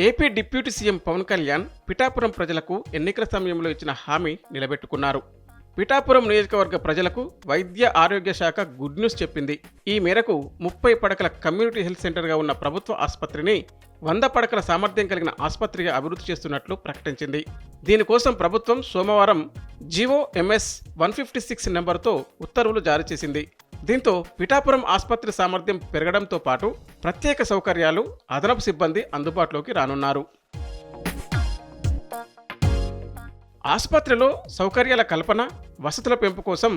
AP deputy CM Pawan Kalyan Pithapuram ప్రజలకు ఎన్నికల సమయంలో ఇచ్చిన హామీ నిలబెట్టుకున్నారు. పిఠాపురం నియోజకవర్గ ప్రజలకు వైద్య ఆరోగ్య శాఖ గుడ్ న్యూస్ చెప్పింది. ఈ మేరకు 30 పడకల కమ్యూనిటీ హెల్త్ సెంటర్గా ఉన్న ప్రభుత్వ ఆసుపత్రిని 100 పడకల సామర్థ్యం కలిగిన ఆసుపత్రిగా అభివృద్ధి చేస్తున్నట్లు ప్రకటించింది. దీనికోసం ప్రభుత్వం సోమవారం జీవో ఎంఎస్ 156 నెంబర్తో ఉత్తర్వులు జారీ చేసింది. దీంతో పిఠాపురం ఆసుపత్రి సామర్థ్యం పెరగడంతో పాటు ప్రత్యేక సౌకర్యాలు, అదనపు సిబ్బంది అందుబాటులోకి రానున్నారు. ఆసుపత్రిలో సౌకర్యాల కల్పన, వసతుల పెంపు కోసం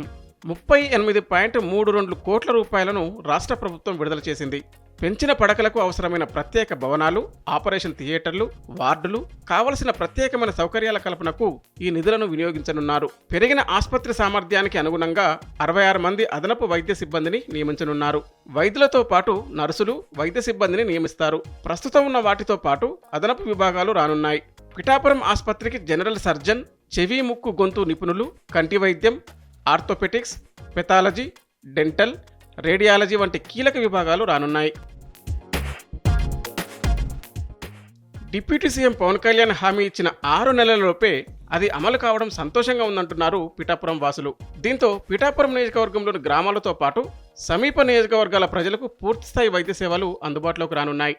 38.32 కోట్ల రూపాయలను రాష్ట్ర ప్రభుత్వం విడుదల చేసింది. పెంచిన పడకలకు అవసరమైన ప్రత్యేక భవనాలు, ఆపరేషన్ థియేటర్లు, వార్డులు, కావలసిన ప్రత్యేకమైన సౌకర్యాల కల్పనకు ఈ నిధులను వినియోగించనున్నారు. పెరిగిన ఆసుపత్రి సామర్థ్యానికి అనుగుణంగా 66 మంది అదనపు వైద్య సిబ్బందిని నియమించనున్నారు. వైద్యులతో పాటు నర్సులు, వైద్య సిబ్బందిని నియమిస్తారు. ప్రస్తుతం ఉన్న వాటితో పాటు అదనపు విభాగాలు రానున్నాయి. పిఠాపురం ఆసుపత్రికి జనరల్ సర్జన్, చెవి, ముక్కు, గొంతు నిపుణులు, కంటి వైద్యం, ఆర్థోపెటిక్స్, పెథాలజీ, డెంటల్, రేడియాలజీ వంటి కీలక విభాగాలు రానున్నాయి. డిప్యూటీ సీఎం పవన్ కళ్యాణ్ హామీ ఇచ్చిన 6 నెలలలోపే అది అమలు కావడం సంతోషంగా ఉందంటున్నారు పిఠాపురం వాసులు. దీంతో పిఠాపురం నియోజకవర్గంలోని గ్రామాలతో పాటు సమీప నియోజకవర్గాల ప్రజలకు పూర్తిస్థాయి వైద్య సేవలు అందుబాటులోకి రానున్నాయి.